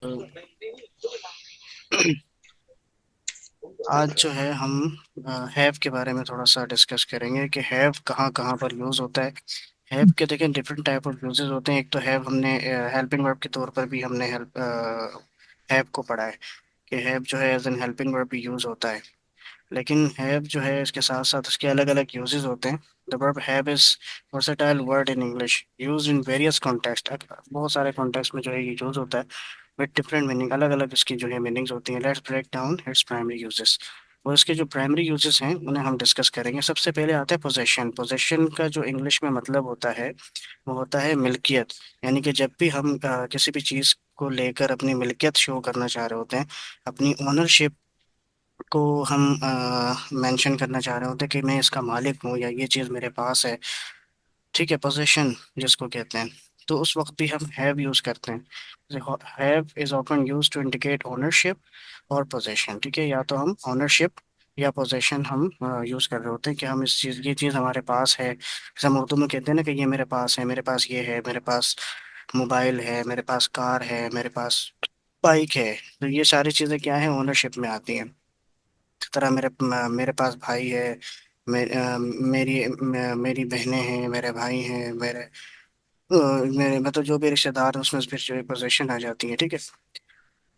तो आज जो है हम हैव के बारे में थोड़ा सा डिस्कस करेंगे कि हैव कहाँ कहाँ पर यूज़ होता है। हैव के देखें डिफरेंट टाइप ऑफ यूजेस होते हैं। एक तो हैव हमने हेल्पिंग वर्ब के तौर पर भी हमने हेल्प हैव को पढ़ा है कि हैव जो है एज एन हेल्पिंग वर्ब भी यूज़ होता है। लेकिन हैव जो है इसके साथ साथ इसके अलग अलग यूजेस होते हैं। The verb have is versatile word in English use in various context. बहुत सारे कॉन्टेक्स्ट में जो है ये यूज होता है विद डिफरेंट मीनिंग। अलग अलग इसकी जो है मीनिंग्स होती हैं। Let's break down its primary uses. और इसके जो प्राइमरी यूजेस हैं उन्हें हम डिस्कस करेंगे। सबसे पहले आता है पोजेशन। पोजेशन का जो इंग्लिश में मतलब होता है वो होता है मिल्कियत। यानी कि जब भी हम किसी भी चीज़ को लेकर अपनी मिल्कियत शो करना चाह रहे होते हैं, अपनी ओनरशिप को हम मेंशन करना चाह रहे होते हैं कि मैं इसका मालिक हूँ या ये चीज़ मेरे पास है। ठीक है, पोजेशन जिसको कहते हैं। तो उस वक्त भी हम हैव यूज़ करते हैं। Have is often use to indicate ownership और पोजेशन। ठीक है, या तो हम ओनरशिप या पोजेशन हम यूज़ कर रहे होते हैं कि हम इस चीज़ ये चीज़ हमारे पास है। जैसे हम उर्दू में कहते हैं ना कि ये मेरे पास है, मेरे पास ये है, मेरे पास मोबाइल है, मेरे पास कार है, मेरे पास बाइक है। तो ये सारी चीज़ें क्या है, ओनरशिप में आती हैं। इस तरह मेरे पास भाई है, मेरी बहनें हैं, मेरे भाई हैं, मेरे मतलब जो भी रिश्तेदार हैं उसमें फिर जो है पोजेशन आ जाती है। ठीक है,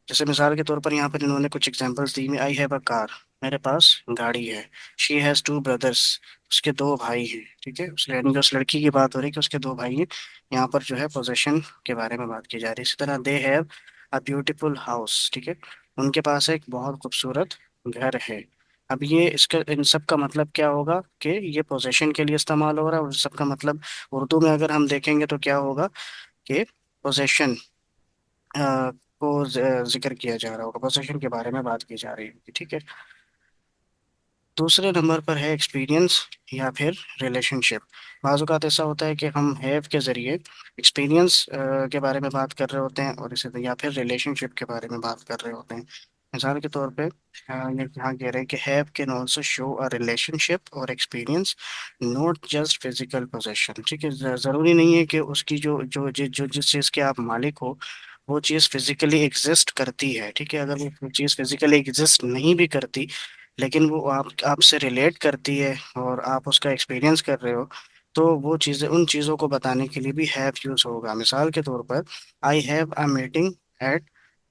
जैसे मिसाल के तौर पर यहाँ पर इन्होंने कुछ examples the. I have a car, मेरे पास गाड़ी है। शी हैज़ टू ब्रदर्स, उसके दो भाई हैं। ठीक है, यानी कि उस लड़की की बात हो रही है कि उसके दो भाई हैं। यहाँ पर जो है पोजेशन के बारे में बात की जा रही है। इसी तरह they have a beautiful house. ठीक है, उनके पास एक बहुत खूबसूरत घर है। अब ये इसका इन सब का मतलब क्या होगा कि ये पोजेशन के लिए इस्तेमाल हो रहा है। और सबका मतलब उर्दू में अगर हम देखेंगे तो क्या होगा कि पोजेशन को जिक्र किया जा रहा होगा, पोजीशन के बारे में बात की जा रही होगी। ठीक है, दूसरे नंबर पर है एक्सपीरियंस या फिर रिलेशनशिप। बाज़ औक़ात ऐसा होता है कि हम हैव के ज़रिए एक्सपीरियंस के बारे में बात कर रहे होते हैं और इसे या फिर रिलेशनशिप के बारे में बात कर रहे होते हैं। मिसाल के तौर पे ये यहाँ कह रहे हैं कि have can also show a relationship और experience, not just physical possession. ठीक है, ज़रूरी नहीं है कि उसकी जो जिस चीज़ के आप मालिक हो वो चीज़ फिजिकली एग्जिस्ट करती है। ठीक है, अगर वो चीज़ फिजिकली एग्जिस्ट नहीं भी करती लेकिन वो आपसे रिलेट करती है और आप उसका एक्सपीरियंस कर रहे हो, तो वो चीज़ें उन चीज़ों को बताने के लिए भी हैव यूज़ होगा। मिसाल के तौर पर I have a meeting at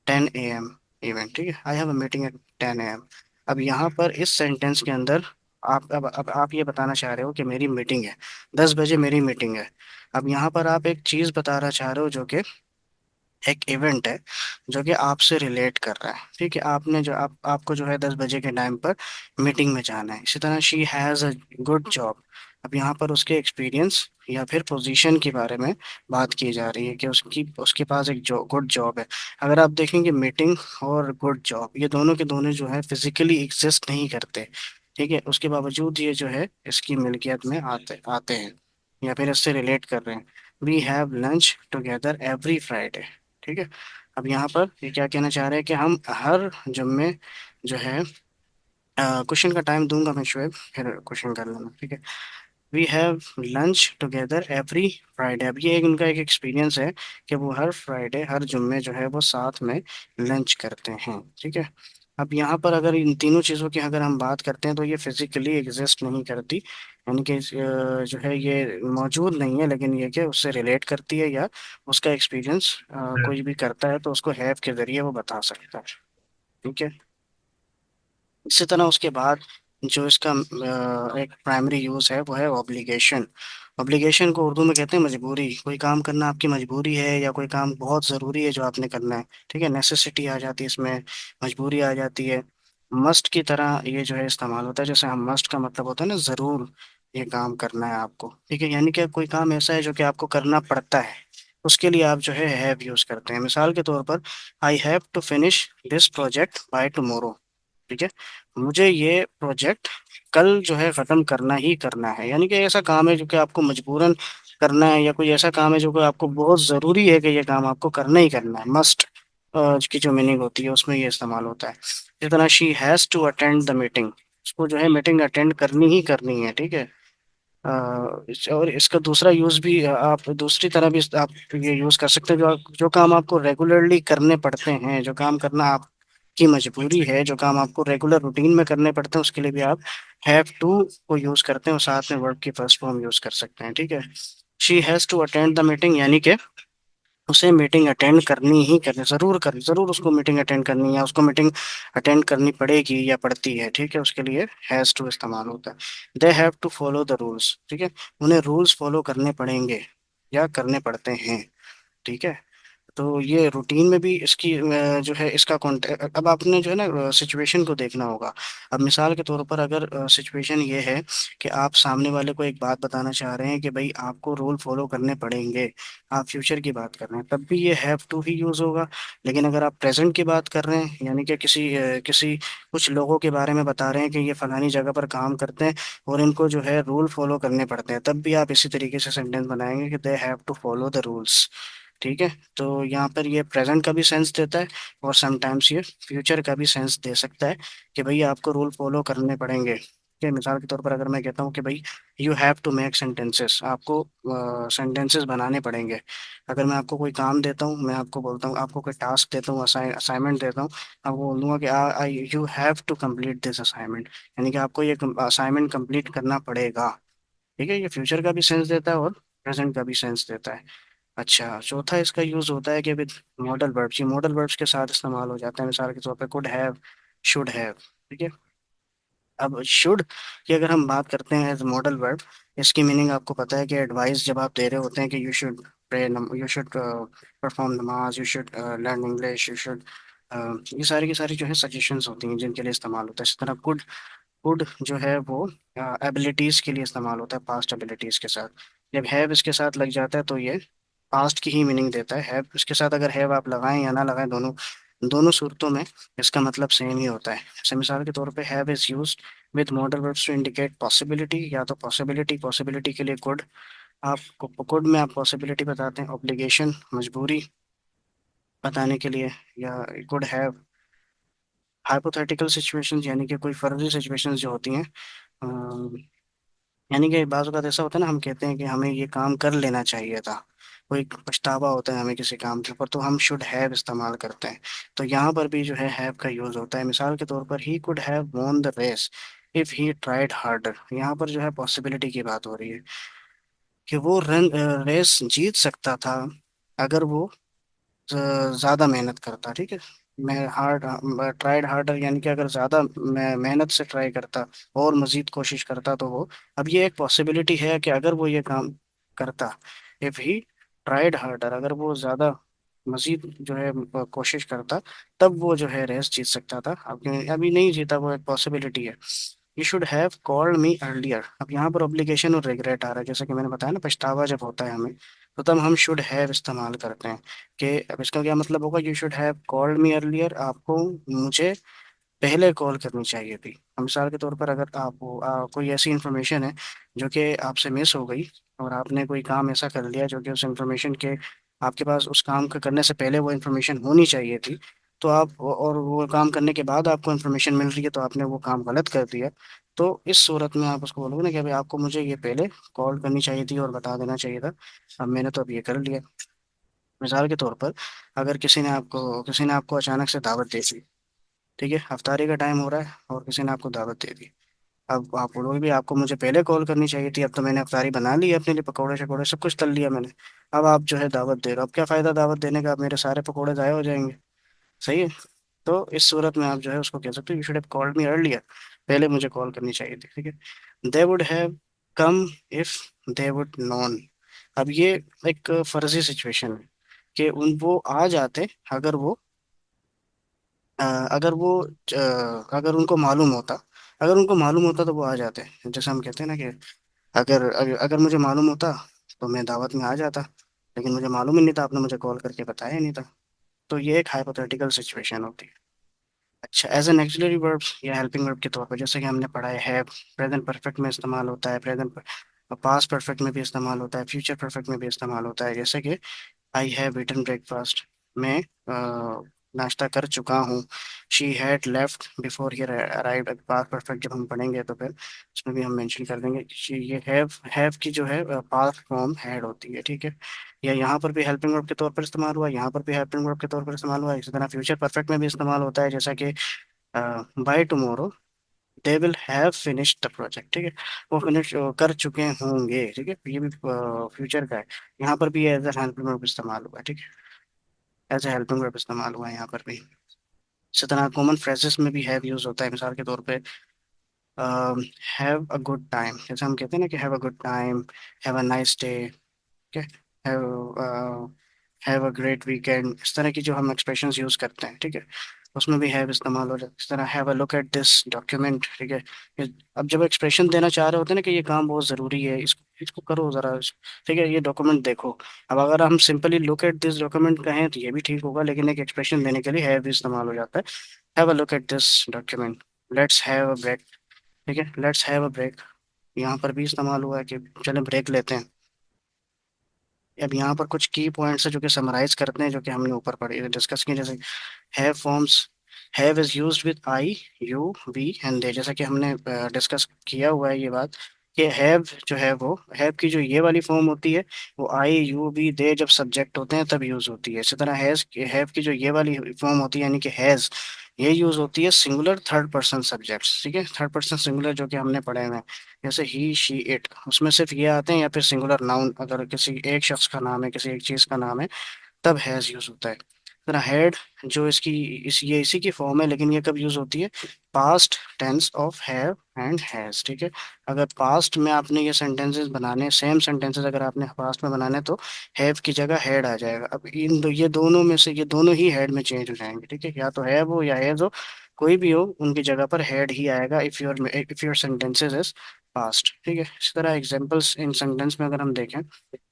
10 AM event. ठीक है, आई have a meeting at 10 AM। अब यहाँ पर इस सेंटेंस के अंदर अब आप ये बताना चाह रहे हो कि मेरी मीटिंग है, 10 बजे मेरी मीटिंग है। अब यहाँ पर आप एक चीज़ बताना चाह रहे हो जो कि एक इवेंट है जो कि आपसे रिलेट कर रहा है। ठीक है, आपने जो आपको जो है 10 बजे के टाइम पर मीटिंग में जाना है। इसी तरह she has a good job. अब यहाँ पर उसके एक्सपीरियंस या फिर पोजीशन के बारे में बात की जा रही है कि उसकी उसके पास एक गुड जॉब है। अगर आप देखेंगे मीटिंग और गुड जॉब ये दोनों के दोनों जो है फिजिकली एग्जिस्ट नहीं करते। ठीक है, उसके बावजूद ये जो है इसकी मिल्कियत में आते आते हैं या फिर इससे रिलेट कर रहे हैं। We have lunch together every Friday. ठीक है, अब यहाँ पर ये क्या कहना चाह रहे हैं कि हम हर जुम्मे जो है क्वेश्चन का टाइम दूंगा मैं शुएब, फिर क्वेश्चन कर लेना। ठीक है, we have lunch together every Friday. अब ये एक उनका एक एक्सपीरियंस है कि वो हर फ्राइडे हर जुम्मे जो है वो साथ में लंच करते हैं। ठीक है, अब यहाँ पर अगर इन तीनों चीज़ों की अगर हम बात करते हैं तो ये फिजिकली एग्जिस्ट नहीं करती। यानी कि जो है ये मौजूद नहीं है, लेकिन ये कि उससे रिलेट करती है या उसका एक्सपीरियंस कोई भी करता है तो उसको हैव के जरिए वो बता सकता है। ठीक है, इसी तरह उसके बाद जो इसका एक प्राइमरी यूज है वो है ऑब्लिगेशन। ऑब्लिगेशन को उर्दू में कहते हैं मजबूरी। कोई काम करना आपकी मजबूरी है या कोई काम बहुत ज़रूरी है जो आपने करना है। ठीक है, नेसेसिटी आ जाती है इसमें, मजबूरी आ जाती है। मस्ट की तरह ये जो है इस्तेमाल होता है। जैसे हम मस्ट का मतलब होता है ना ज़रूर ये काम करना है आपको। ठीक है, यानी कि कोई काम ऐसा है जो कि आपको करना पड़ता है, उसके लिए आप जो है हैव यूज़ करते हैं। मिसाल के तौर पर I have to finish this project by tomorrow. ठीक है, मुझे ये प्रोजेक्ट कल जो है ख़त्म करना ही करना है। यानी कि ऐसा काम है जो कि आपको मजबूरन करना है या कोई ऐसा काम है जो कि आपको बहुत ज़रूरी है कि ये काम आपको करना ही करना है। मस्ट की जो मीनिंग होती है उसमें ये इस्तेमाल होता है। इस तरह she has to attend the meeting, उसको जो है मीटिंग अटेंड करनी ही करनी है। ठीक है, और इसका दूसरा यूज भी आप दूसरी तरह भी आप ये यूज कर सकते हैं, जो काम आपको रेगुलरली करने पड़ते हैं, जो काम करना आपकी मजबूरी है, जो काम आपको रेगुलर रूटीन में करने पड़ते हैं, उसके लिए भी आप हैव टू को यूज करते हैं और साथ में वर्ब की फर्स्ट फॉर्म यूज कर सकते हैं। ठीक है। She has to attend the meeting, यानी कि उसे मीटिंग अटेंड करनी ही करनी, जरूर उसको मीटिंग अटेंड करनी है, उसको मीटिंग अटेंड करनी पड़ेगी या पड़ती है। ठीक है, उसके लिए हैज टू इस्तेमाल होता है। They have to follow the rules, ठीक है, उन्हें रूल्स फॉलो करने पड़ेंगे या करने पड़ते हैं। ठीक है। तो ये रूटीन में भी इसकी जो है इसका कॉन्टेक्ट, अब आपने जो है ना सिचुएशन को देखना होगा। अब मिसाल के तौर पर अगर सिचुएशन ये है कि आप सामने वाले को एक बात बताना चाह रहे हैं कि भाई आपको रूल फॉलो करने पड़ेंगे, आप फ्यूचर की बात कर रहे हैं, तब भी ये हैव टू ही यूज होगा। लेकिन अगर आप प्रेजेंट की बात कर रहे हैं, यानी कि किसी कुछ लोगों के बारे में बता रहे हैं कि ये फलानी जगह पर काम करते हैं और इनको जो है रूल फॉलो करने पड़ते हैं, तब भी आप इसी तरीके से सेंटेंस बनाएंगे कि they have to follow the rules. ठीक है। तो यहाँ पर ये प्रेजेंट का भी सेंस देता है और समटाइम्स ये फ्यूचर का भी सेंस दे सकता है कि भाई आपको रूल फॉलो करने पड़ेंगे। कि मिसाल के तौर पर अगर मैं कहता हूँ कि भाई you have to make sentences, आपको सेंटेंसेस बनाने पड़ेंगे। अगर मैं आपको कोई काम देता हूँ, मैं आपको बोलता हूँ, आपको कोई टास्क देता हूँ, असाइनमेंट देता हूँ, आपको बोलूँगा कि I you have to complete this assignment, यानी कि आपको ये असाइनमेंट कंप्लीट करना पड़ेगा। ठीक है, ये फ्यूचर का भी सेंस देता है और प्रेजेंट का भी सेंस देता है। अच्छा, चौथा इसका यूज होता है कि विद मॉडल वर्ब्स, ये मॉडल वर्ब्स के साथ इस्तेमाल हो जाता है। मिसाल के तौर पे कुड हैव, शुड हैव। ठीक है। अब शुड की अगर हम बात करते हैं एज मॉडल वर्ब, इसकी मीनिंग आपको पता है कि एडवाइस जब आप दे रहे होते हैं कि you should pray, you should perform नमाज, you should learn English, you should, ये सारी की सारी जो है सजेशंस होती हैं जिनके लिए इस्तेमाल होता है। इस तरह कुड, कुड जो है वो एबिलिटीज के लिए इस्तेमाल होता है, पास्ट एबिलिटीज के साथ। जब हैव इसके साथ लग जाता है तो ये पास्ट की ही मीनिंग देता है। हैव इसके साथ अगर हैव आप लगाएं या ना लगाएं, दोनों दोनों सूरतों में इसका मतलब सेम ही होता है। जैसे मिसाल के तौर पे have is used with modal verbs to indicate possibility, या तो पॉसिबिलिटी के लिए कुड, आप कुड में आप पॉसिबिलिटी बताते हैं, ऑब्लिगेशन मजबूरी बताने के लिए, या कुड हैव हाइपोथेटिकल सिचुएशंस, यानी कि कोई फर्जी सिचुएशंस जो होती हैं, यानी कि बाज़ औक़ात ऐसा होता है ना, हम कहते हैं कि हमें ये काम कर लेना चाहिए था, कोई पछतावा होता है हमें किसी काम के ऊपर, तो हम शुड हैव इस्तेमाल करते हैं। तो यहाँ पर भी जो है हैव का यूज़ होता है। मिसाल के तौर पर he could have won the race if he tried harder, यहाँ पर जो है पॉसिबिलिटी की बात हो रही है कि वो रेस जीत सकता था अगर वो ज्यादा मेहनत करता। ठीक है। मैं हार्ड ट्राइड हार्डर, यानी कि अगर ज्यादा मेहनत से ट्राई करता और मजीद कोशिश करता तो वो, अब ये एक पॉसिबिलिटी है कि अगर वो ये काम करता, इफ ही ट्राइड हार्डर, अगर वो ज्यादा मजीद जो है कोशिश करता, तब वो जो है रेस जीत सकता था। अब अभी नहीं जीता, वो एक पॉसिबिलिटी है। You should have called me earlier, अब यहाँ पर ऑब्लिगेशन और रिग्रेट आ रहा है, जैसे कि मैंने बताया ना, पछतावा जब होता है हमें, तो तब हम शुड हैव इस्तेमाल करते हैं। कि अब इसका क्या मतलब होगा, you should have called me earlier, आपको मुझे पहले कॉल करनी चाहिए थी। अब मिसाल के तौर पर अगर आपको कोई ऐसी इंफॉर्मेशन है जो कि आपसे मिस हो गई, और आपने कोई काम ऐसा कर लिया जो कि उस इंफॉर्मेशन के, आपके पास उस काम को करने से पहले वो इंफॉर्मेशन होनी चाहिए थी, तो आप, और वो काम करने के बाद आपको इंफॉर्मेशन मिल रही है, तो आपने वो काम गलत कर दिया। तो इस सूरत में आप उसको बोलोगे ना कि भाई आपको मुझे ये पहले कॉल करनी चाहिए थी और बता देना चाहिए था, अब मैंने तो अब ये कर लिया। मिसाल के तौर पर अगर किसी ने आपको अचानक से दावत दे दी, ठीक है, अफ्तारी का टाइम हो रहा है और किसी ने आपको दावत दे दी, अब आप बोलोगे भी आपको मुझे पहले कॉल करनी चाहिए थी, अब तो मैंने अफ्तारी बना ली है अपने लिए, पकौड़े शकौड़े सब कुछ तल लिया मैंने, अब आप जो है दावत दे रहे हो, अब क्या फ़ायदा दावत देने का, अब मेरे सारे पकौड़े ज़ाया हो जाएंगे। सही है। तो इस सूरत में आप जो है उसको कह सकते हो, you should have called me earlier, पहले मुझे कॉल करनी चाहिए थी। ठीक है। They would have come if they would non, अब ये एक फर्जी सिचुएशन है कि उन वो आ जाते अगर वो अ, अगर वो अगर उनको मालूम होता, अगर उनको मालूम होता तो वो आ जाते। जैसे हम कहते हैं ना कि अगर मुझे मालूम होता तो मैं दावत में आ जाता, लेकिन मुझे मालूम ही नहीं था, आपने मुझे कॉल करके बताया ही नहीं था। तो ये एक हाइपोथेटिकल सिचुएशन होती है। अच्छा, एज एन एक्सिलरी वर्ब या हेल्पिंग वर्ब के तौर पर, जैसे कि हमने पढ़ा है हैव प्रेजेंट परफेक्ट में इस्तेमाल होता है, प्रेजेंट पास्ट परफेक्ट में भी इस्तेमाल होता है, फ्यूचर परफेक्ट में भी इस्तेमाल होता है। जैसे कि आई हैव ईटन ब्रेकफास्ट में नाश्ता कर चुका हूँ। She had left before he arrived. Past perfect जब हम पढ़ेंगे तो फिर उसमें भी हम मेंशन कर देंगे। ये हैव की जो है पास्ट फॉर्म हैड होती है, ठीक है। या यहाँ पर भी हेल्पिंग वर्ब के तौर पर इस्तेमाल हुआ, यहाँ पर भी हेल्पिंग वर्ब के तौर पर इस्तेमाल हुआ। इसी तरह फ्यूचर परफेक्ट में भी इस्तेमाल होता है, जैसा कि by tomorrow they will have finished the project, ठीक है। वो फिनिश कर चुके होंगे, ठीक है। ये भी फ्यूचर का है। यहाँ पर भी एज ए हेल्पिंग वर्ब इस्तेमाल हुआ है, ठीक है। एज ए हेल्पिंग वर्ब इस्तेमाल हुआ है यहाँ पर भी। इसी तरह कॉमन फ्रेजेस में भी हैव यूज होता है, मिसाल के तौर पे हैव अ गुड टाइम, जैसे हम कहते हैं ना कि have a good time, have a nice day, ठीक है। हैव अ ग्रेट वीकेंड, इस तरह की जो हम एक्सप्रेशंस यूज करते हैं, ठीक है, उसमें भी हैव इस्तेमाल हो जाता है। इस तरह have a look at this document, ठीक है। अब जब एक्सप्रेशन देना चाह रहे होते हैं ना कि ये काम बहुत ज़रूरी है, इसको इसको करो ज़रा, ठीक है, ये डॉक्यूमेंट देखो। अब अगर हम simply look at this document कहें तो ये भी ठीक होगा, लेकिन एक एक्सप्रेशन देने के लिए हैव भी इस्तेमाल हो जाता है। Have a look at this document, let's have a break, ठीक है, लेट्स हैव अ ब्रेक। यहाँ पर भी इस्तेमाल हुआ है कि चलें ब्रेक लेते हैं। अब यहाँ पर कुछ की पॉइंट्स है जो कि समराइज करते हैं, जो कि हमने ऊपर पढ़े डिस्कस किए। जैसे have forms, have is used with I, you, we and they, जैसा कि हमने डिस्कस किया हुआ है ये बात कि हैव जो है वो हैव की जो ये वाली फॉर्म होती है वो आई, यू, वी, दे जब सब्जेक्ट होते हैं तब यूज होती है। इसी तरह हैव की जो ये वाली फॉर्म होती है यानी कि हैज, ये यूज होती है सिंगुलर थर्ड पर्सन सब्जेक्ट्स, ठीक है। थर्ड पर्सन सिंगुलर जो कि हमने पढ़े हुए हैं, जैसे ही, शी, इट, उसमें सिर्फ ये आते हैं, या फिर सिंगुलर नाउन अगर किसी एक शख्स का नाम है, किसी एक चीज का नाम है, तब हैज यूज होता है। तरह हैड जो इसकी ये इसी की फॉर्म है, लेकिन ये कब यूज होती है? Past tense of have and has, ठीक है। अगर पास्ट में आपने ये सेंटेंसेस बनाने, सेम सेंटेंसेस अगर आपने पास्ट में बनाने तो हैव की जगह हैड आ जाएगा। अब ये दोनों में से ये दोनों ही हैड में चेंज हो जाएंगे, ठीक है। या तो हैव हो या हैज हो, कोई भी हो, उनकी जगह पर हैड ही आएगा if your sentences is past, ठीक है। इस तरह एग्जांपल्स इन सेंटेंस में अगर हम देखें,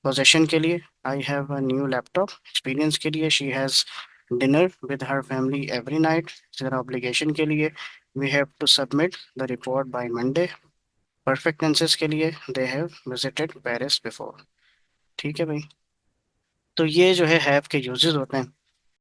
पोजेशन के लिए I have a new laptop, experience के लिए she has dinner with her family every night. इसी तरह ऑब्लिगेशन के लिए we have to submit the report by Monday. Perfect tenses के लिए they have visited Paris before, ठीक है भाई। तो ये जो है हैव के यूजेस होते हैं।